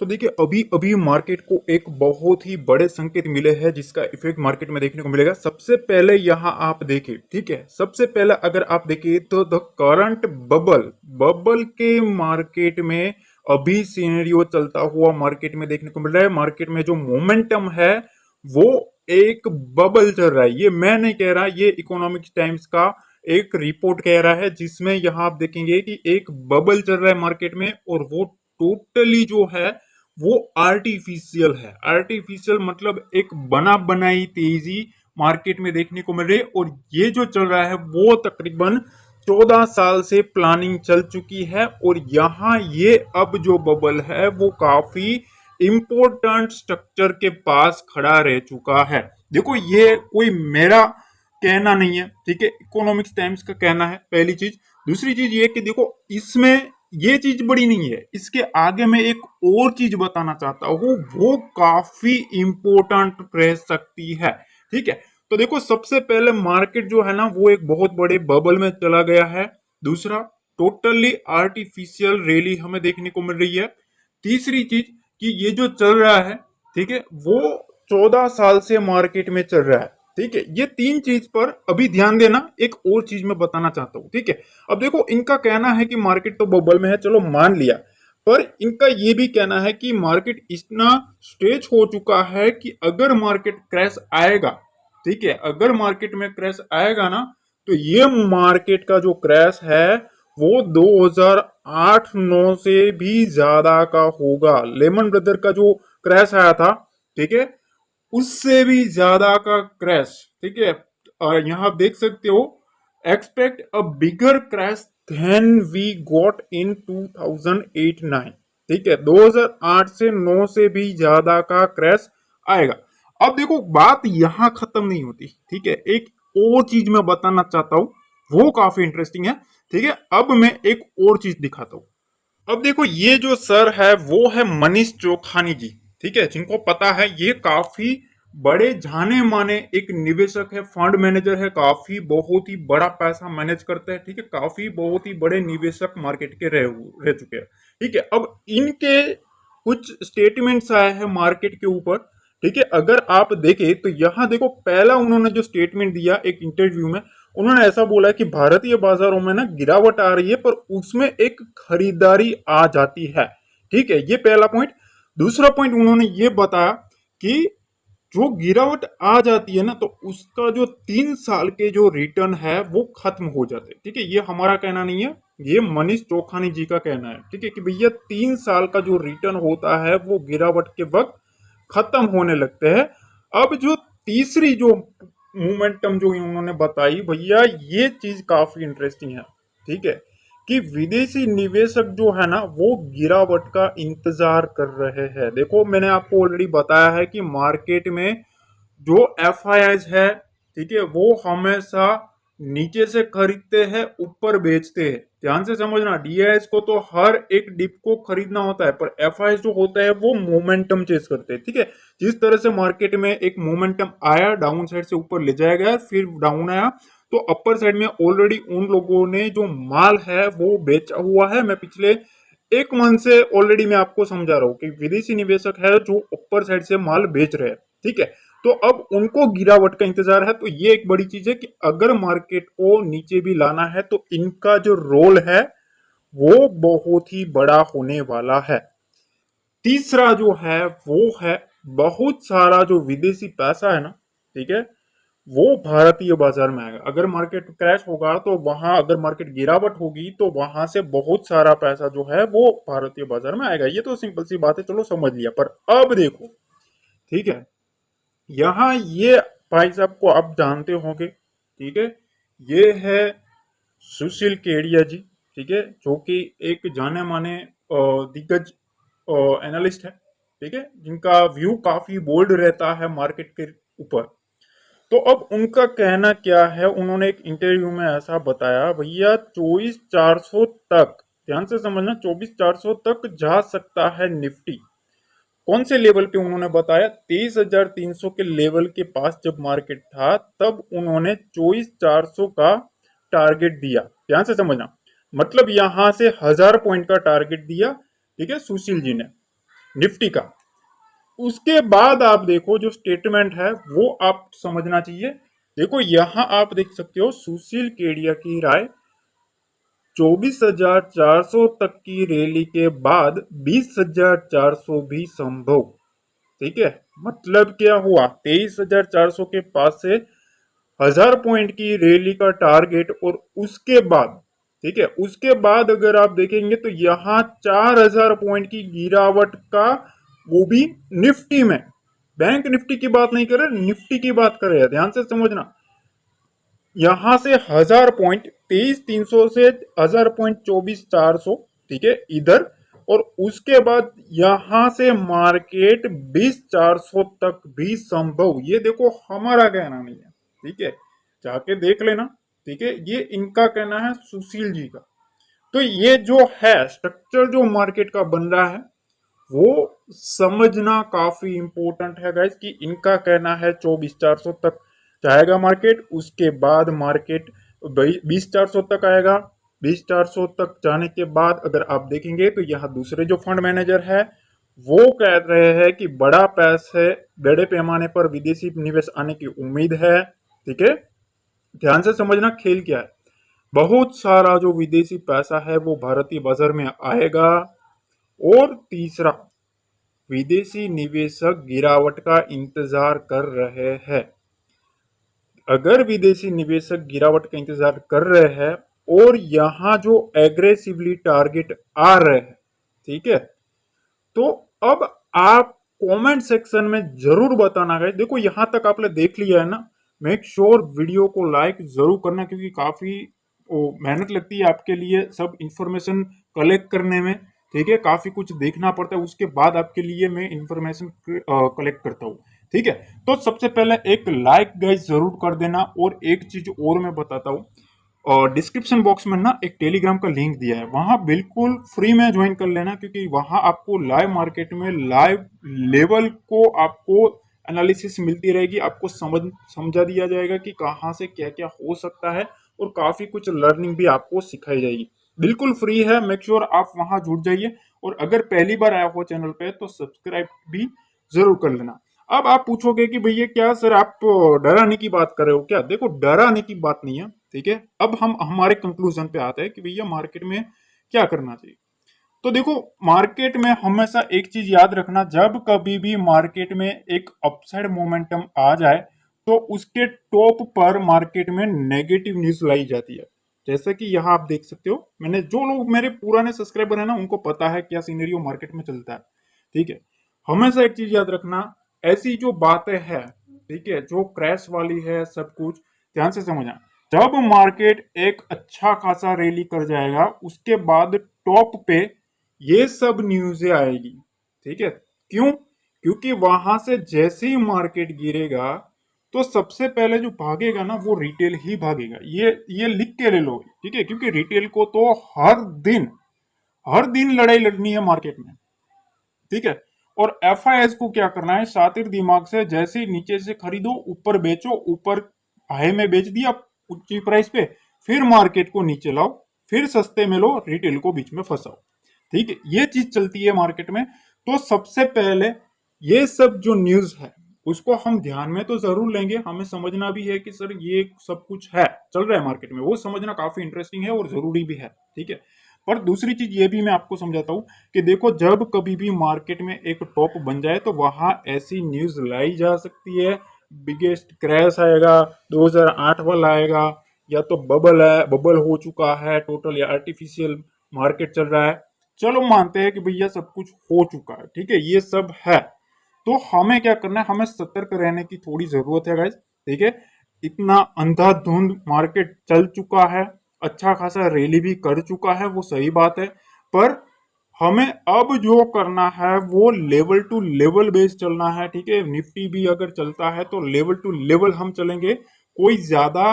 तो देखिए अभी अभी मार्केट को एक बहुत ही बड़े संकेत मिले हैं जिसका इफेक्ट मार्केट में देखने को मिलेगा। सबसे पहले यहाँ आप देखिए, ठीक है, सबसे पहले अगर आप देखिए तो द करंट बबल बबल के मार्केट में अभी सिनेरियो चलता हुआ मार्केट में देखने को मिल रहा है। मार्केट में जो मोमेंटम है वो एक बबल चल रहा है। ये मैं नहीं कह रहा, ये इकोनॉमिक्स टाइम्स का एक रिपोर्ट कह रहा है, जिसमें यहाँ आप देखेंगे कि एक बबल चल रहा है मार्केट में और वो टोटली जो है वो आर्टिफिशियल है। आर्टिफिशियल मतलब एक बना बनाई तेजी मार्केट में देखने को मिल रही है। और ये जो चल रहा है वो तकरीबन 14 साल से प्लानिंग चल चुकी है। और यहाँ ये अब जो बबल है वो काफी इंपॉर्टेंट स्ट्रक्चर के पास खड़ा रह चुका है। देखो ये कोई मेरा कहना नहीं है, ठीक है, इकोनॉमिक्स टाइम्स का कहना है, पहली चीज। दूसरी चीज ये कि देखो इसमें ये चीज बड़ी नहीं है, इसके आगे मैं एक और चीज बताना चाहता हूँ, वो काफी इंपॉर्टेंट रह सकती है, ठीक है। तो देखो सबसे पहले मार्केट जो है ना वो एक बहुत बड़े बबल में चला गया है। दूसरा, टोटली आर्टिफिशियल रैली हमें देखने को मिल रही है। तीसरी चीज कि ये जो चल रहा है, ठीक है, वो 14 साल से मार्केट में चल रहा है, ठीक है। ये तीन चीज पर अभी ध्यान देना। एक और चीज मैं बताना चाहता हूं, ठीक है। अब देखो इनका कहना है कि मार्केट तो बबल में है, चलो मान लिया, पर इनका ये भी कहना है कि मार्केट इतना स्टेज हो चुका है कि अगर मार्केट क्रैश आएगा, ठीक है, अगर मार्केट में क्रैश आएगा ना, तो ये मार्केट का जो क्रैश है वो 2008-9 से भी ज्यादा का होगा। लेमन ब्रदर का जो क्रैश आया था, ठीक है, उससे भी ज्यादा का क्रैश, ठीक है। और यहां आप देख सकते हो, expect a bigger crash than we got in 2008-9, ठीक है, 2008 से 9 से भी ज्यादा का क्रैश आएगा। अब देखो बात यहां खत्म नहीं होती, ठीक है, एक और चीज मैं बताना चाहता हूं, वो काफी इंटरेस्टिंग है, ठीक है। अब मैं एक और चीज दिखाता हूं। अब देखो ये जो सर है वो है मनीष चौखानी जी, ठीक है, जिनको पता है ये काफी बड़े जाने माने एक निवेशक है, फंड मैनेजर है, काफी बहुत ही बड़ा पैसा मैनेज करते हैं, ठीक है, काफी बहुत ही बड़े निवेशक मार्केट के रह चुके हैं, ठीक है। अब इनके कुछ स्टेटमेंट्स आए हैं मार्केट के ऊपर, ठीक है। अगर आप देखें तो यहां देखो पहला उन्होंने जो स्टेटमेंट दिया एक इंटरव्यू में, उन्होंने ऐसा बोला कि भारतीय बाजारों में ना गिरावट आ रही है पर उसमें एक खरीदारी आ जाती है, ठीक है, ये पहला पॉइंट। दूसरा पॉइंट उन्होंने ये बताया कि जो गिरावट आ जाती है ना तो उसका जो 3 साल के जो रिटर्न है वो खत्म हो जाते हैं, ठीक है। ये हमारा कहना नहीं है, ये मनीष चौखानी जी का कहना है, ठीक है, कि भैया 3 साल का जो रिटर्न होता है वो गिरावट के वक्त खत्म होने लगते हैं। अब जो तीसरी जो मोमेंटम जो उन्होंने बताई भैया, ये चीज काफी इंटरेस्टिंग है, ठीक है, कि विदेशी निवेशक जो है ना वो गिरावट का इंतजार कर रहे हैं। देखो मैंने आपको ऑलरेडी बताया है कि मार्केट में जो एफ है, ठीक है, वो हमेशा नीचे से खरीदते हैं ऊपर बेचते हैं। ध्यान से समझना, डीआईएस को तो हर एक डिप को खरीदना होता है, पर एफ जो होता है वो मोमेंटम चेस करते हैं, ठीक है। जिस तरह से मार्केट में एक मोमेंटम आया, डाउन साइड से ऊपर ले जाया गया, फिर डाउन आया, तो अपर साइड में ऑलरेडी उन लोगों ने जो माल है वो बेचा हुआ है। मैं पिछले एक मंथ से ऑलरेडी मैं आपको समझा रहा हूँ कि विदेशी निवेशक है जो ऊपर साइड से माल बेच रहे हैं, ठीक है। तो अब उनको गिरावट का इंतजार है, तो ये एक बड़ी चीज है कि अगर मार्केट को नीचे भी लाना है तो इनका जो रोल है वो बहुत ही बड़ा होने वाला है। तीसरा जो है वो है बहुत सारा जो विदेशी पैसा है ना, ठीक है, वो भारतीय बाजार में आएगा। अगर मार्केट क्रैश होगा तो वहां, अगर मार्केट गिरावट होगी तो वहां से बहुत सारा पैसा जो है वो भारतीय बाजार में आएगा। ये तो सिंपल सी बात है, चलो समझ लिया। पर अब देखो, ठीक है, यहाँ ये भाई साहब को आप जानते होंगे, ठीक है, ये है सुशील केडिया जी, ठीक है, जो कि एक जाने माने दिग्गज एनालिस्ट है, ठीक है, जिनका व्यू काफी बोल्ड रहता है मार्केट के ऊपर। तो अब उनका कहना क्या है, उन्होंने एक इंटरव्यू में ऐसा बताया भैया 24,400 तक, ध्यान से समझना, 24,400 तक जा सकता है निफ्टी। कौन से लेवल पे उन्होंने बताया, 23,300 के लेवल के पास जब मार्केट था तब उन्होंने 24,400 का टारगेट दिया। ध्यान से समझना, मतलब यहां से 1000 पॉइंट का टारगेट दिया, ठीक है, सुशील जी ने। निफ्टी का। उसके बाद आप देखो जो स्टेटमेंट है वो आप समझना चाहिए। देखो यहां आप देख सकते हो सुशील केडिया की राय 24,400 तक की रैली के बाद 20,400 भी संभव। ठीक है, मतलब क्या हुआ, 23,400 के पास से 1,000 पॉइंट की रैली का टारगेट, और उसके बाद, ठीक है, उसके बाद अगर आप देखेंगे तो यहां 4,000 पॉइंट की गिरावट का, वो भी निफ्टी में। बैंक निफ्टी की बात नहीं कर रहे, निफ्टी की बात कर रहे हैं, ध्यान से समझना। यहां से 1,000 पॉइंट 23,300 से 1,000 पॉइंट 24,400, ठीक है, इधर, और उसके बाद यहां से मार्केट 20,400 तक भी संभव। ये देखो हमारा कहना नहीं है, ठीक है, जाके देख लेना। ठीक है, ये इनका कहना है, सुशील जी का। तो ये जो है स्ट्रक्चर जो मार्केट का बन रहा है, वो समझना काफी इंपॉर्टेंट है गाइस, कि इनका कहना है 24,400 तक जाएगा मार्केट, उसके बाद मार्केट 20,400 तक आएगा। 20,400 तक जाने के बाद अगर आप देखेंगे तो यहाँ दूसरे जो फंड मैनेजर है वो कह रहे हैं कि बड़ा पैसे, बड़े पैमाने पर विदेशी निवेश आने की उम्मीद है। ठीक है, ध्यान से समझना खेल क्या है। बहुत सारा जो विदेशी पैसा है वो भारतीय बाजार में आएगा। और तीसरा, विदेशी निवेशक गिरावट का इंतजार कर रहे हैं। अगर विदेशी निवेशक गिरावट का इंतजार कर रहे हैं और यहां जो एग्रेसिवली टारगेट आ रहे हैं, ठीक है, तो अब आप कमेंट सेक्शन में जरूर बताना है। देखो यहां तक आपने देख लिया है ना, मेक श्योर वीडियो को लाइक जरूर करना, क्योंकि काफी मेहनत लगती है आपके लिए सब इंफॉर्मेशन कलेक्ट करने में। ठीक है, काफी कुछ देखना पड़ता है, उसके बाद आपके लिए मैं इंफॉर्मेशन कलेक्ट करता हूँ। ठीक है, तो सबसे पहले एक लाइक गाइस जरूर कर देना। और एक चीज और मैं बताता हूँ, और डिस्क्रिप्शन बॉक्स में ना एक टेलीग्राम का लिंक दिया है, वहां बिल्कुल फ्री में ज्वाइन कर लेना, क्योंकि वहां आपको लाइव मार्केट में लाइव लेवल को आपको एनालिसिस मिलती रहेगी, आपको समझा दिया जाएगा कि कहाँ से क्या क्या हो सकता है, और काफी कुछ लर्निंग भी आपको सिखाई जाएगी। बिल्कुल फ्री है, मेक श्योर आप वहां जुड़ जाइए। और अगर पहली बार आया हो चैनल पे तो सब्सक्राइब भी जरूर कर लेना। अब आप पूछोगे कि भैया क्या सर आप डराने की बात कर रहे हो क्या? देखो डराने की बात नहीं है, ठीक है। अब हम हमारे कंक्लूजन पे आते हैं कि भैया मार्केट में क्या करना चाहिए। तो देखो मार्केट में हमेशा एक चीज याद रखना, जब कभी भी मार्केट में एक अपसाइड मोमेंटम आ जाए तो उसके टॉप पर मार्केट में नेगेटिव न्यूज लाई जाती है। जैसा कि यहाँ आप देख सकते हो, मैंने जो लोग मेरे पुराने सब्सक्राइबर है ना उनको पता है क्या सीनरियो मार्केट में चलता है। ठीक है, हमेशा एक चीज याद रखना, ऐसी जो बातें हैं, ठीक है, जो क्रैश वाली है सब कुछ, ध्यान से समझना। जब मार्केट एक अच्छा खासा रैली कर जाएगा उसके बाद टॉप पे ये सब न्यूज़ें आएगी। ठीक है, क्यों? क्योंकि वहां से जैसे ही मार्केट गिरेगा तो सबसे पहले जो भागेगा ना वो रिटेल ही भागेगा। ये लिख के ले लो, ठीक है, क्योंकि रिटेल को तो हर दिन लड़ाई लड़नी है मार्केट में। ठीक है, और एफआईएस को क्या करना है, शातिर दिमाग से, जैसे ही नीचे से खरीदो ऊपर बेचो, ऊपर हाई में बेच दिया ऊंची प्राइस पे, फिर मार्केट को नीचे लाओ, फिर सस्ते में लो, रिटेल को बीच में फंसाओ। ठीक है, ये चीज चलती है मार्केट में। तो सबसे पहले ये सब जो न्यूज है उसको हम ध्यान में तो जरूर लेंगे, हमें समझना भी है कि सर ये सब कुछ है चल रहा है मार्केट में, वो समझना काफी इंटरेस्टिंग है और जरूरी भी है। ठीक है, पर दूसरी चीज ये भी मैं आपको समझाता हूँ कि देखो जब कभी भी मार्केट में एक टॉप बन जाए तो वहां ऐसी न्यूज लाई जा सकती है, बिगेस्ट क्रैश आएगा, 2008 वाला आएगा, या तो बबल है, बबल हो चुका है टोटल, या आर्टिफिशियल मार्केट चल रहा है। चलो मानते हैं कि भैया सब कुछ हो चुका है, ठीक है, ये सब है, तो हमें क्या करना है, हमें सतर्क रहने की थोड़ी जरूरत है गाइज। ठीक है, इतना अंधाधुंध मार्केट चल चुका है, अच्छा खासा रैली भी कर चुका है, वो सही बात है, पर हमें अब जो करना है वो लेवल टू लेवल बेस चलना है। ठीक है, निफ्टी भी अगर चलता है तो लेवल टू लेवल हम चलेंगे, कोई ज्यादा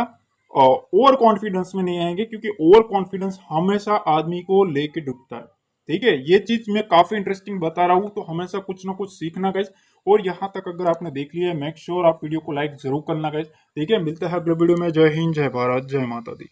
ओवर कॉन्फिडेंस में नहीं आएंगे, क्योंकि ओवर कॉन्फिडेंस हमेशा आदमी को लेके डूबता है। ठीक है, ये चीज मैं काफी इंटरेस्टिंग बता रहा हूँ, तो हमेशा कुछ ना कुछ सीखना गाइज। और यहाँ तक अगर आपने देख लिया है, मेक श्योर आप वीडियो को लाइक जरूर करना गाइज। ठीक है, मिलते हैं अगले वीडियो में। जय हिंद, जय भारत, जय माता दी।